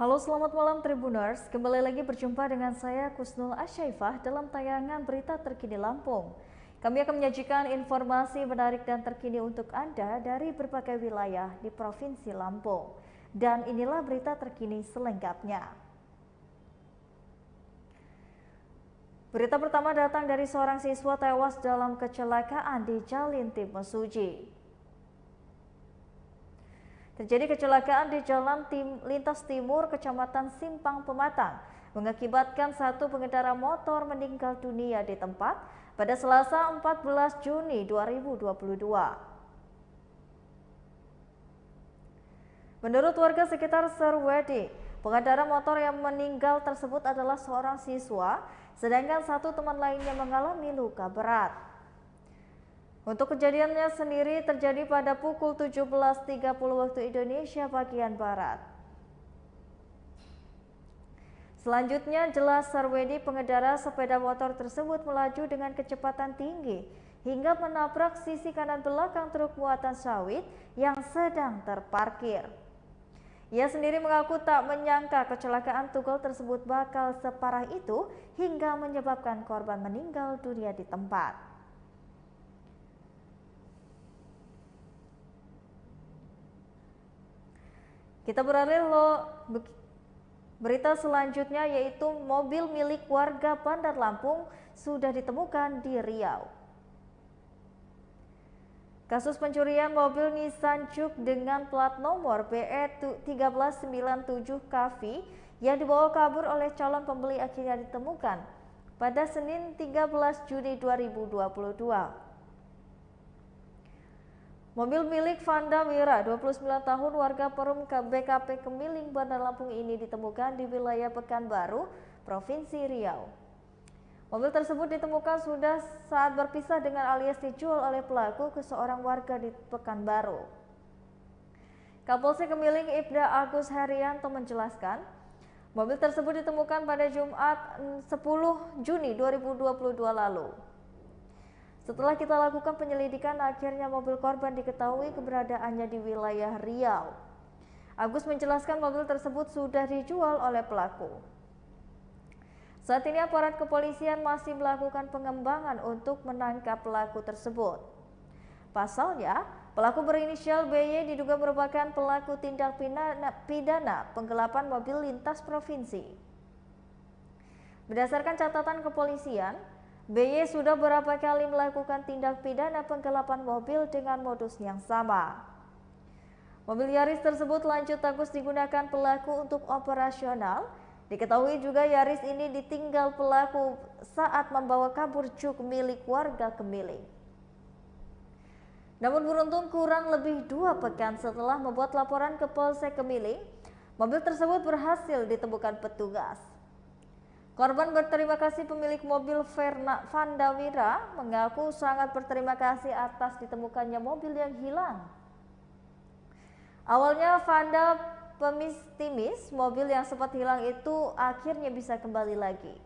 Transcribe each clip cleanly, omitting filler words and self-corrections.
Halo, selamat malam Tribuners. Kembali lagi berjumpa dengan saya Kusnul Asyaifah dalam tayangan berita terkini Lampung. Kami akan menyajikan informasi menarik dan terkini untuk Anda dari berbagai wilayah di Provinsi Lampung. Dan inilah berita terkini selengkapnya. Berita pertama datang dari seorang siswa tewas dalam kecelakaan di Jalintim, Mesuji. Terjadi kecelakaan di Jalan Lintas Timur, Kecamatan Simpang Pematang, mengakibatkan satu pengendara motor meninggal dunia di tempat pada Selasa 14 Juni 2022. Menurut warga sekitar Serwedi, pengendara motor yang meninggal tersebut adalah seorang siswa, sedangkan satu teman lainnya mengalami luka berat. Untuk kejadiannya sendiri terjadi pada pukul 17.30 waktu Indonesia bagian Barat. Selanjutnya, jelas Sarwedi pengendara sepeda motor tersebut melaju dengan kecepatan tinggi hingga menabrak sisi kanan belakang truk muatan sawit yang sedang terparkir. Ia sendiri mengaku tak menyangka kecelakaan tunggal tersebut bakal separah itu hingga menyebabkan korban meninggal dunia di tempat. Kita beralih berita selanjutnya, yaitu mobil milik warga Bandar Lampung sudah ditemukan di Riau. Kasus pencurian mobil Nissan Juke dengan plat nomor BE1397KV yang dibawa kabur oleh calon pembeli akhirnya ditemukan pada Senin 13 Juni 2022. Mobil milik Vanda Mira, 29 tahun, warga Perum BKP Kemiling, Bandar Lampung ini ditemukan di wilayah Pekanbaru, Provinsi Riau. Mobil tersebut ditemukan sudah saat berpisah dengan alias dijual oleh pelaku ke seorang warga di Pekanbaru. Kapolsek Kemiling Ibda Agus Herianto menjelaskan, mobil tersebut ditemukan pada Jumat 10 Juni 2022 lalu. Setelah kita lakukan penyelidikan, akhirnya mobil korban diketahui keberadaannya di wilayah Riau. Agus menjelaskan mobil tersebut sudah dijual oleh pelaku. Saat ini aparat kepolisian masih melakukan pengembangan untuk menangkap pelaku tersebut. Pasalnya, pelaku berinisial BY diduga merupakan pelaku tindak pidana penggelapan mobil lintas provinsi. Berdasarkan catatan kepolisian, BY sudah beberapa kali melakukan tindak pidana penggelapan mobil dengan modus yang sama. Mobil Yaris tersebut lanjut Agus digunakan pelaku untuk operasional. Diketahui juga Yaris ini ditinggal pelaku saat membawa kabur Juke milik warga Kemiling. Namun beruntung kurang lebih 2 pekan setelah membuat laporan ke Polsek Kemiling, mobil tersebut berhasil ditemukan petugas. Korban berterima kasih pemilik mobil Vanda Mira mengaku sangat berterima kasih atas ditemukannya mobil yang hilang. Awalnya Vanda pesimis mobil yang sempat hilang itu akhirnya bisa kembali lagi.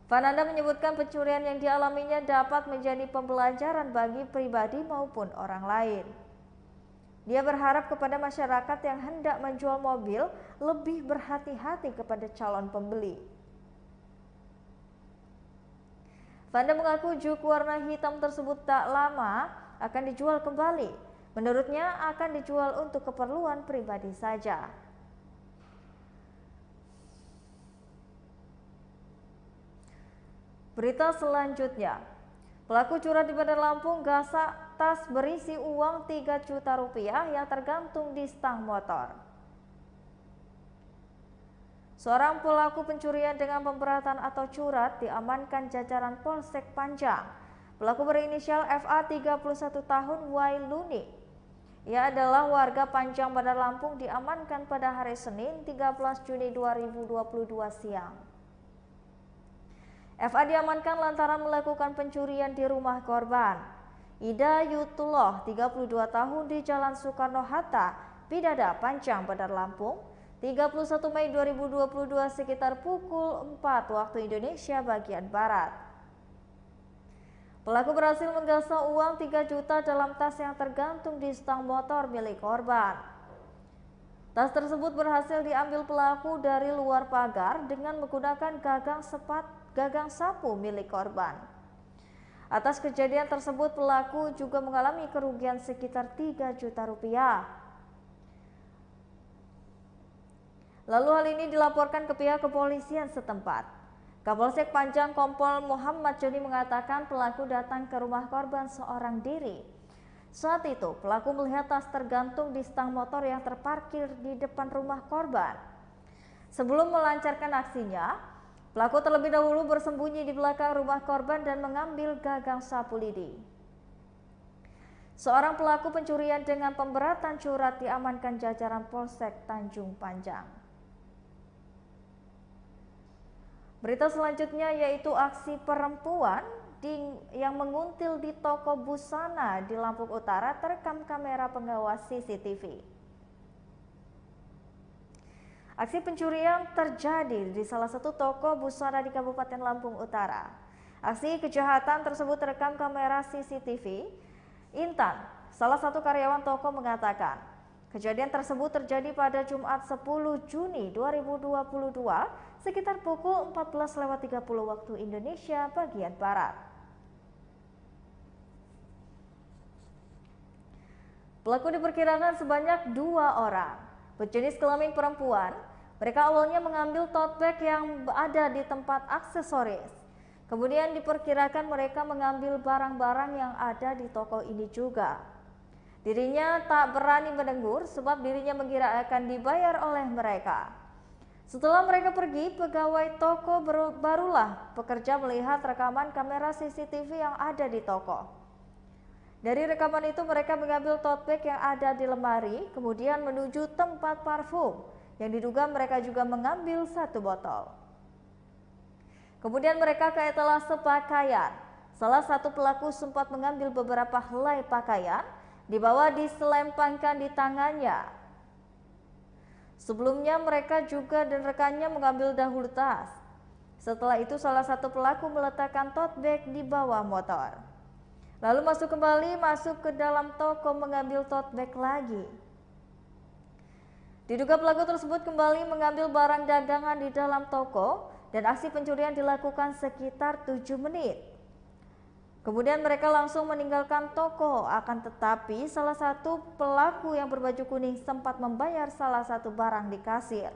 Vanda menyebutkan pencurian yang dialaminya dapat menjadi pembelajaran bagi pribadi maupun orang lain. Dia berharap kepada masyarakat yang hendak menjual mobil lebih berhati-hati kepada calon pembeli. Vanda mengaku Juke warna hitam tersebut tak lama akan dijual kembali. Menurutnya akan dijual untuk keperluan pribadi saja. Berita selanjutnya, pelaku curhat di Bandar Lampung gasak tas berisi uang 3 juta rupiah yang tergantung di stang motor. Seorang pelaku pencurian dengan pemberatan atau curat diamankan jajaran Polsek Panjang. Pelaku berinisial FA 31 tahun Wailuni. Ia adalah warga Panjang Bandar Lampung, diamankan pada hari Senin 13 Juni 2022 siang. FA diamankan lantaran melakukan pencurian di rumah korban. Ida Yutullah, 32 tahun, di Jalan Soekarno-Hatta, Pidada, Panjang, Bandar Lampung, 31 Mei 2022 sekitar pukul 4 waktu Indonesia bagian Barat. Pelaku berhasil menggasak uang 3 juta dalam tas yang tergantung di stang motor milik korban. Tas tersebut berhasil diambil pelaku dari luar pagar dengan menggunakan gagang sapu milik korban. Atas kejadian tersebut, pelaku juga mengalami kerugian sekitar 3 juta rupiah. Lalu hal ini dilaporkan ke pihak kepolisian setempat. Kapolsek Panjang Kompol Muhammad Joni mengatakan pelaku datang ke rumah korban seorang diri. Saat itu, pelaku melihat tas tergantung di stang motor yang terparkir di depan rumah korban. Sebelum melancarkan aksinya, pelaku terlebih dahulu bersembunyi di belakang rumah korban dan mengambil gagang sapu lidi. Seorang pelaku pencurian dengan pemberatan curhat diamankan jajaran Polsek Tanjung Panjang. Berita selanjutnya yaitu aksi perempuan yang menguntil di toko busana di Lampung Utara terekam kamera pengawas CCTV. Aksi pencurian terjadi di salah satu toko busana di Kabupaten Lampung Utara. Aksi kejahatan tersebut terekam kamera CCTV. Intan, salah satu karyawan toko, mengatakan kejadian tersebut terjadi pada Jumat 10 Juni 2022 sekitar pukul 14.30 waktu Indonesia bagian Barat. Pelaku diperkirakan sebanyak 2 orang, berjenis kelamin perempuan. Mereka awalnya mengambil tote bag yang ada di tempat aksesoris. Kemudian diperkirakan mereka mengambil barang-barang yang ada di toko ini juga. Dirinya tak berani menegur sebab dirinya mengira akan dibayar oleh mereka. Setelah mereka pergi, pegawai toko barulah pekerja melihat rekaman kamera CCTV yang ada di toko. Dari rekaman itu mereka mengambil tote bag yang ada di lemari, kemudian menuju tempat parfum yang diduga mereka juga mengambil 1 botol. Kemudian mereka ke etalase pakaian. Salah satu pelaku sempat mengambil beberapa helai pakaian, dibawa diselempangkan di tangannya. Sebelumnya mereka juga dan rekannya mengambil dahulu tas. Setelah itu salah satu pelaku meletakkan tote bag di bawah motor. Lalu masuk ke dalam toko mengambil tote bag lagi. Diduga pelaku tersebut kembali mengambil barang dagangan di dalam toko dan aksi pencurian dilakukan sekitar 7 menit. Kemudian mereka langsung meninggalkan toko, akan tetapi salah satu pelaku yang berbaju kuning sempat membayar salah satu barang di kasir.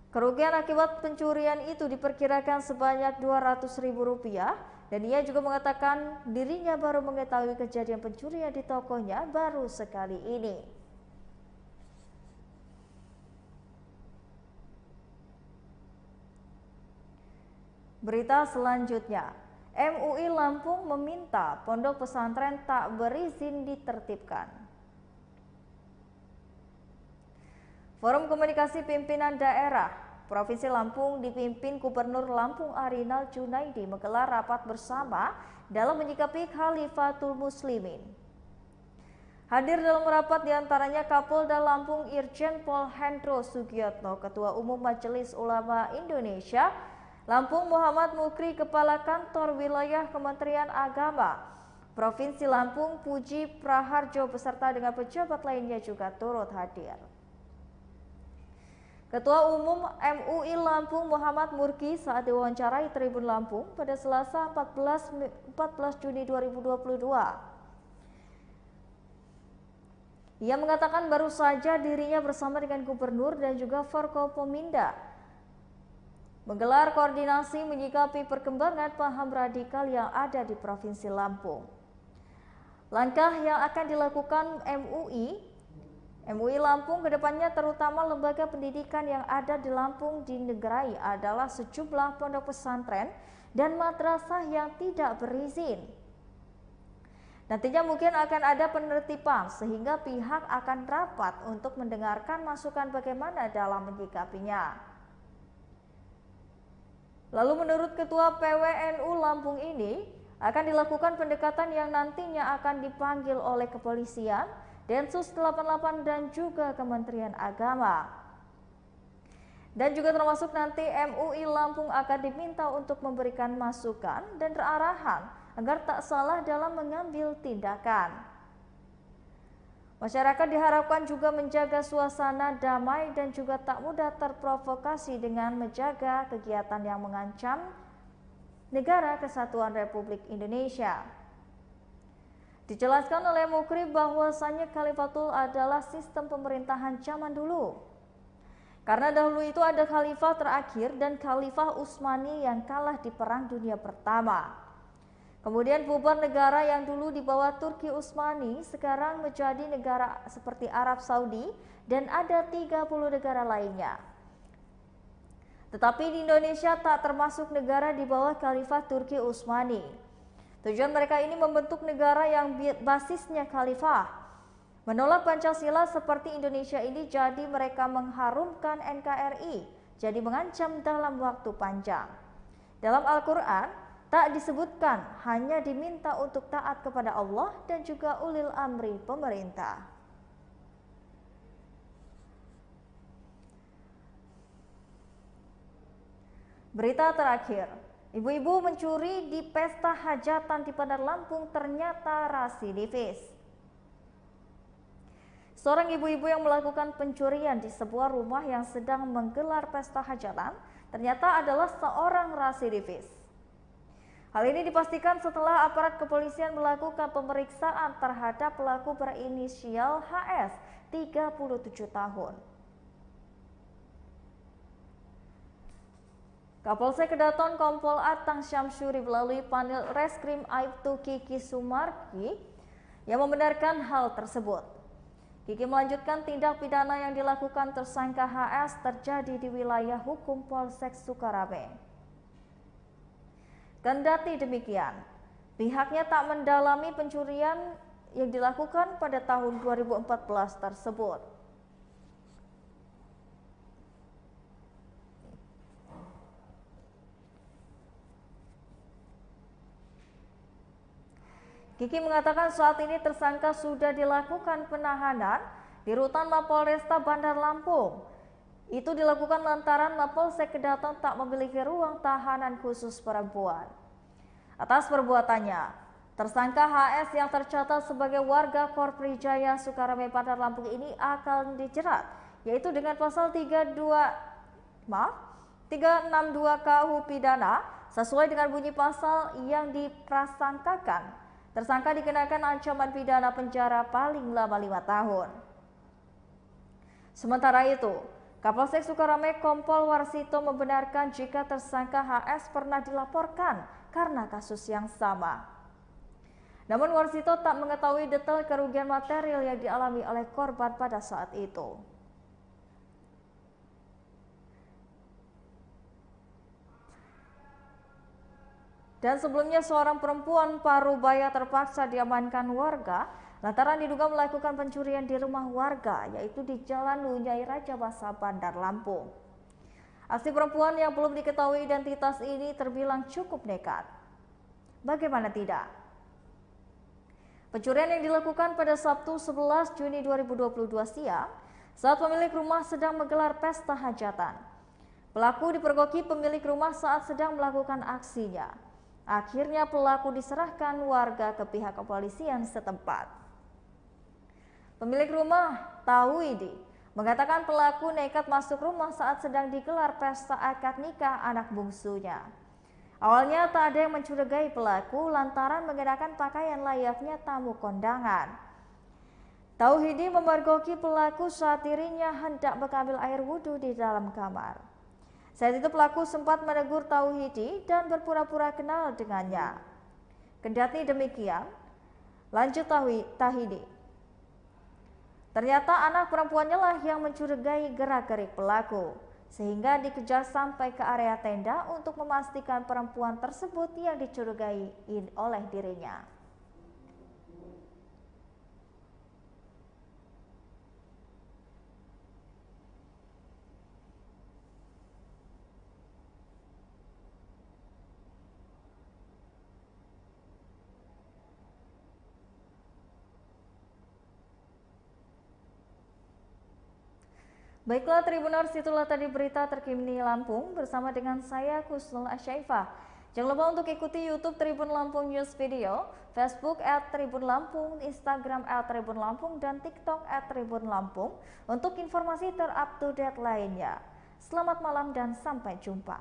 Kerugian akibat pencurian itu diperkirakan sebanyak Rp200.000 dan ia juga mengatakan dirinya baru mengetahui kejadian pencurian di tokonya baru sekali ini. Berita selanjutnya, MUI Lampung meminta pondok pesantren tak berizin ditertibkan. Forum Komunikasi Pimpinan Daerah Provinsi Lampung dipimpin Gubernur Lampung Arinal Junaidi menggelar rapat bersama dalam menyikapi Khalifatul Muslimin. Hadir dalam rapat diantaranya Kapolda Lampung Irjen Pol Hendro Sugiyotno, Ketua Umum Majelis Ulama Indonesia Lampung Muhammad Mukri, Kepala Kantor Wilayah Kementerian Agama Provinsi Lampung Puji Praharjo beserta dengan pejabat lainnya juga turut hadir. Ketua Umum MUI Lampung Muhammad Murki saat diwawancarai Tribun Lampung pada Selasa 14 Juni 2022. Ia mengatakan baru saja dirinya bersama dengan Gubernur dan juga Forkopominda menggelar koordinasi menyikapi perkembangan paham radikal yang ada di Provinsi Lampung. Langkah yang akan dilakukan MUI Lampung kedepannya terutama lembaga pendidikan yang ada di Lampung dinegrai adalah sejumlah pondok pesantren dan madrasah yang tidak berizin. Nantinya mungkin akan ada penertiban sehingga pihak akan rapat untuk mendengarkan masukan bagaimana dalam menyikapinya. Lalu menurut Ketua PWNU Lampung ini akan dilakukan pendekatan yang nantinya akan dipanggil oleh kepolisian, Densus 88 dan juga Kementerian Agama. Dan juga termasuk nanti MUI Lampung akan diminta untuk memberikan masukan dan arahan agar tak salah dalam mengambil tindakan. Masyarakat diharapkan juga menjaga suasana damai dan juga tak mudah terprovokasi dengan menjaga kegiatan yang mengancam Negara Kesatuan Republik Indonesia. Dijelaskan oleh Mukri bahwasannya Khalifatul adalah sistem pemerintahan zaman dulu. Karena dahulu itu ada khalifah terakhir dan khalifah Utsmani yang kalah di Perang Dunia Pertama. Kemudian bubar negara yang dulu di bawah Turki Utsmani sekarang menjadi negara seperti Arab Saudi dan ada 30 negara lainnya. Tetapi di Indonesia tak termasuk negara di bawah khalifah Turki Utsmani. Tujuan mereka ini membentuk negara yang basisnya khalifah. Menolak Pancasila seperti Indonesia ini, jadi mereka mengharumkan NKRI, jadi mengancam dalam waktu panjang. Dalam Al-Quran tak disebutkan, hanya diminta untuk taat kepada Allah dan juga ulil amri pemerintah. Berita terakhir, ibu-ibu mencuri di pesta hajatan di Bandar Lampung ternyata rasidivis. Seorang ibu-ibu yang melakukan pencurian di sebuah rumah yang sedang menggelar pesta hajatan ternyata adalah seorang rasidivis. Hal ini dipastikan setelah aparat kepolisian melakukan pemeriksaan terhadap pelaku berinisial HS, 37 tahun. Kapolsek Kedaton Kompol Atang Syamsuri melalui panel Reskrim Aibtu Kiki Sumarki yang membenarkan hal tersebut. Kiki melanjutkan tindak pidana yang dilakukan tersangka HS terjadi di wilayah hukum Polsek Sukarame. Kendati demikian, pihaknya tak mendalami pencurian yang dilakukan pada tahun 2014 tersebut. Kiki mengatakan saat ini tersangka sudah dilakukan penahanan di rutan Mapolresta Bandar Lampung. Itu dilakukan lantaran Mapolsek Kedaton tak memiliki ruang tahanan khusus perempuan. Atas perbuatannya, tersangka HS yang tercatat sebagai warga Korprijaya Sukarame Bandar Lampung ini akan dijerat, yaitu dengan pasal 362 KUH Pidana sesuai dengan bunyi pasal yang diprasangkakan. Tersangka dikenakan ancaman pidana penjara paling lama 5 tahun. Sementara itu, Kapolsek Sukarame Kompol Warsito membenarkan jika tersangka HS pernah dilaporkan karena kasus yang sama. Namun Warsito tak mengetahui detail kerugian material yang dialami oleh korban pada saat itu. Dan sebelumnya seorang perempuan parubaya terpaksa diamankan warga lantaran diduga melakukan pencurian di rumah warga, yaitu di Jalan Lunyai Raja Basa Bandar Lampung. Aksi perempuan yang belum diketahui identitas ini terbilang cukup nekat. Bagaimana tidak? Pencurian yang dilakukan pada Sabtu 11 Juni 2022 siang saat pemilik rumah sedang menggelar pesta hajatan. Pelaku dipergoki pemilik rumah saat sedang melakukan aksinya. Akhirnya pelaku diserahkan warga ke pihak kepolisian setempat. Pemilik rumah, Tauhidi, mengatakan pelaku nekat masuk rumah saat sedang digelar pesta akad nikah anak bungsunya. Awalnya tak ada yang mencurigai pelaku lantaran mengenakan pakaian layaknya tamu kondangan. Tauhidi memergoki pelaku saat dirinya hendak mengambil air wudhu di dalam kamar. Saat itu pelaku sempat menegur Tauhidi dan berpura-pura kenal dengannya. Kendati demikian, lanjut Tauhidi, ternyata anak perempuannya lah yang mencurigai gerak-gerik pelaku, sehingga dikejar sampai ke area tenda untuk memastikan perempuan tersebut yang dicurigai oleh dirinya. Baiklah Tribuners, itulah tadi berita terkini Lampung bersama dengan saya Kusnul Asyaifah. Jangan lupa untuk ikuti YouTube Tribun Lampung News Video, Facebook @Tribun Lampung, Instagram @Tribun Lampung, dan TikTok @Tribun Lampung untuk informasi terupdate lainnya. Selamat malam dan sampai jumpa.